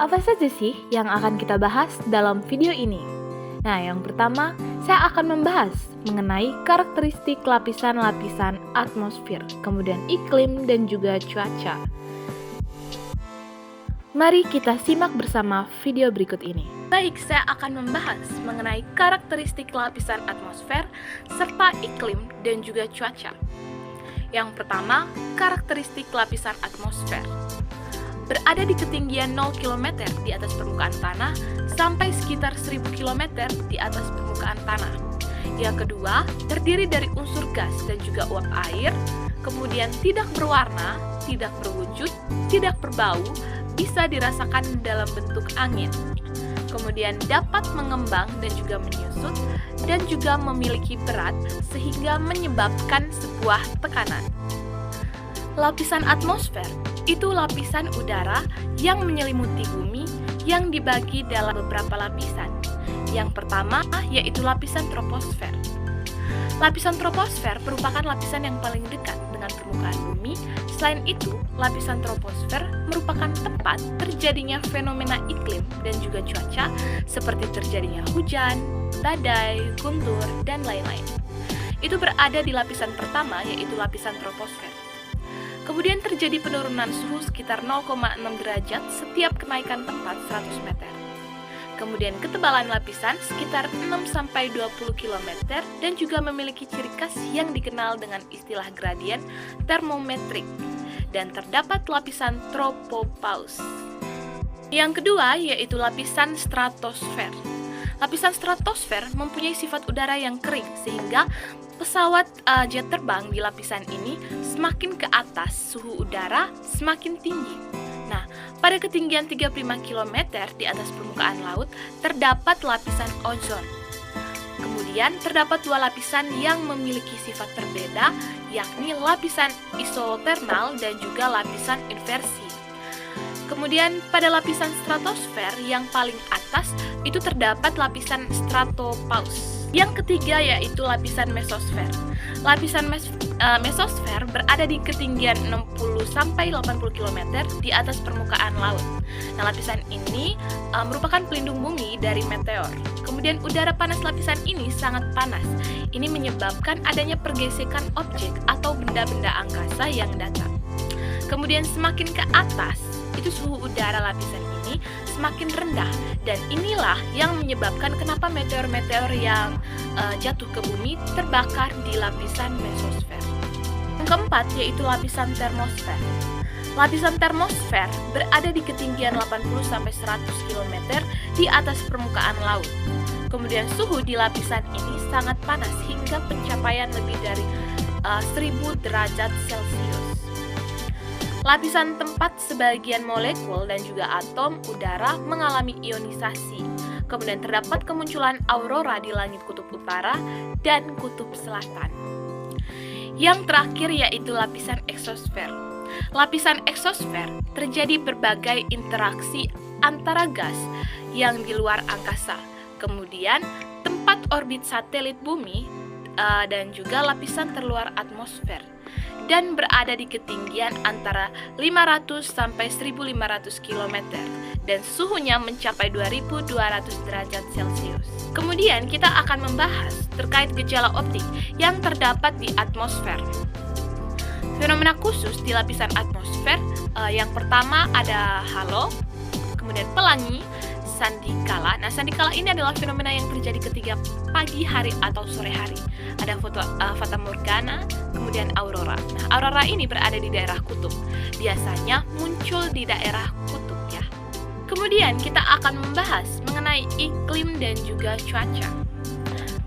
Apa saja sih yang akan kita bahas dalam video ini? Nah, yang pertama, saya akan membahas mengenai karakteristik lapisan-lapisan atmosfer, kemudian iklim dan juga cuaca. Mari kita simak bersama video berikut ini. Baik, saya akan membahas mengenai karakteristik lapisan atmosfer serta iklim dan juga cuaca. Yang pertama, karakteristik lapisan atmosfer. Berada di ketinggian 0 km di atas permukaan tanah sampai sekitar 1000 km di atas permukaan tanah. Yang kedua, terdiri dari unsur gas dan juga uap air, kemudian tidak berwarna, tidak berwujud, tidak berbau, bisa dirasakan dalam bentuk angin. Kemudian dapat mengembang dan juga menyusut, dan juga memiliki berat sehingga menyebabkan sebuah tekanan. Lapisan atmosfer itu lapisan udara yang menyelimuti bumi yang dibagi dalam beberapa lapisan. Yang pertama yaitu lapisan troposfer. Lapisan troposfer merupakan lapisan yang paling dekat dengan permukaan bumi. Selain itu, lapisan troposfer merupakan tempat terjadinya fenomena iklim dan juga cuaca seperti terjadinya hujan, badai, guntur, dan lain-lain. Itu berada di lapisan pertama yaitu lapisan troposfer. Kemudian terjadi penurunan suhu sekitar 0,6 derajat setiap kenaikan tempat 100 meter. Kemudian ketebalan lapisan sekitar 6-20 km dan juga memiliki ciri khas yang dikenal dengan istilah gradien termometrik. Dan terdapat lapisan tropopause. Yang kedua yaitu lapisan stratosfer. Lapisan stratosfer mempunyai sifat udara yang kering sehingga pesawat jet terbang di lapisan ini semakin ke atas suhu udara semakin tinggi. Nah, pada ketinggian 35 km di atas permukaan laut terdapat lapisan ozon. Kemudian terdapat dua lapisan yang memiliki sifat berbeda, yakni lapisan isothermal dan juga lapisan inversi. Kemudian pada lapisan stratosfer yang paling atas itu terdapat lapisan stratopause. Yang ketiga yaitu lapisan mesosfer. Lapisan mesosfer berada di ketinggian 60-80 km di atas permukaan laut. Nah, lapisan ini merupakan pelindung bumi dari meteor. Kemudian udara panas lapisan ini sangat panas. Ini menyebabkan adanya pergesekan objek atau benda-benda angkasa yang datang. Kemudian semakin ke atas, itu suhu udara lapisan ini semakin rendah, dan inilah yang menyebabkan kenapa meteor-meteor yang jatuh ke bumi terbakar di lapisan mesosfer. Yang keempat yaitu lapisan termosfer. Lapisan termosfer berada di ketinggian 80-100 km di atas permukaan laut. Kemudian suhu di lapisan ini sangat panas hingga pencapaian lebih dari 1000 derajat Celcius. Lapisan tempat sebagian molekul dan juga atom udara mengalami ionisasi. Kemudian terdapat kemunculan aurora di langit kutub utara dan kutub selatan. Yang terakhir yaitu lapisan eksosfer. Lapisan eksosfer terjadi berbagai interaksi antara gas yang di luar angkasa. Kemudian tempat orbit satelit bumi dan juga lapisan terluar atmosfer, dan berada di ketinggian antara 500 sampai 1500 km dan suhunya mencapai 2200 derajat Celcius. Kemudian kita akan membahas terkait gejala optik yang terdapat di atmosfer. Fenomena khusus di lapisan atmosfer yang pertama ada halo, kemudian pelangi, sandikala. Nah, sandikala ini adalah fenomena yang terjadi ketika pagi hari atau sore hari. Ada fata morgana, kemudian aurora. Nah, aurora ini berada di daerah kutub. Biasanya muncul di daerah kutub ya. Kemudian kita akan membahas mengenai iklim dan juga cuaca.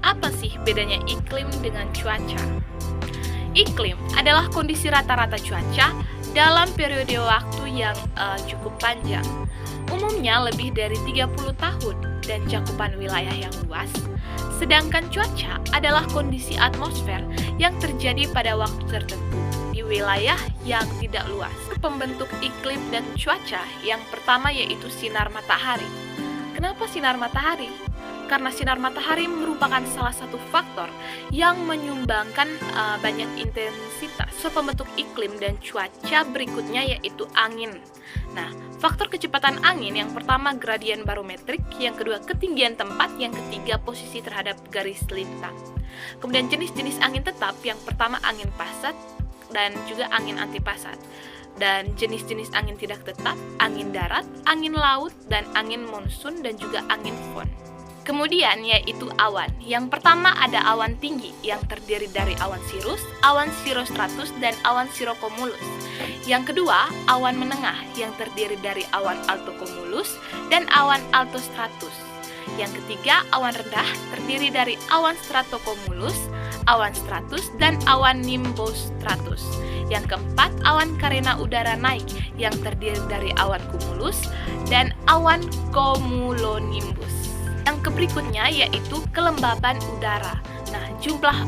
Apa sih bedanya iklim dengan cuaca? Iklim adalah kondisi rata-rata cuaca dalam periode waktu yang cukup panjang. Umumnya lebih dari 30 tahun dan cakupan wilayah yang luas. Sedangkan cuaca adalah kondisi atmosfer yang terjadi pada waktu tertentu di wilayah yang tidak luas. Pembentuk iklim dan cuaca yang pertama yaitu sinar matahari. Kenapa sinar matahari? karena sinar matahari merupakan salah satu faktor yang menyumbangkan banyak intensitas pembentuk iklim dan cuaca berikutnya yaitu angin. Nah, faktor kecepatan angin yang pertama gradien barometrik, yang kedua ketinggian tempat, yang ketiga posisi terhadap garis lintang. Kemudian jenis-jenis angin tetap, yang pertama angin pasat dan juga angin antipasat. Dan jenis-jenis angin tidak tetap, angin darat, angin laut, dan angin monsun dan juga angin fon. Kemudian yaitu awan. Yang pertama ada awan tinggi yang terdiri dari awan cirrus, awan cirrostratus, dan awan cirrocumulus. Yang kedua, awan menengah yang terdiri dari awan altocumulus dan awan altostratus. Yang ketiga, awan rendah terdiri dari awan stratocumulus, awan stratus, dan awan nimbostratus. Yang keempat, awan karena udara naik yang terdiri dari awan cumulus dan awan cumulonimbus. Yang berikutnya yaitu kelembaban udara. Nah, jumlah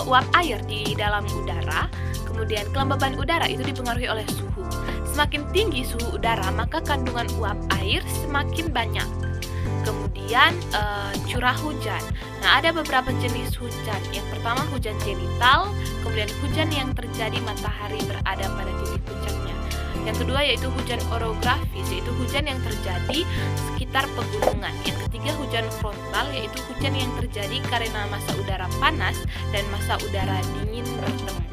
uap air di dalam udara, kemudian kelembaban udara itu dipengaruhi oleh suhu. Semakin tinggi suhu udara, maka kandungan uap air semakin banyak. Kemudian curah hujan. Nah, ada beberapa jenis hujan. Yang pertama hujan zenital, kemudian hujan yang terjadi matahari berada pada titik puncaknya. Yang kedua yaitu hujan orografis, yaitu hujan yang terjadi sekitar pegunungan. Yang ketiga hujan frontal, yaitu hujan yang terjadi karena massa udara panas dan massa udara dingin bertemu.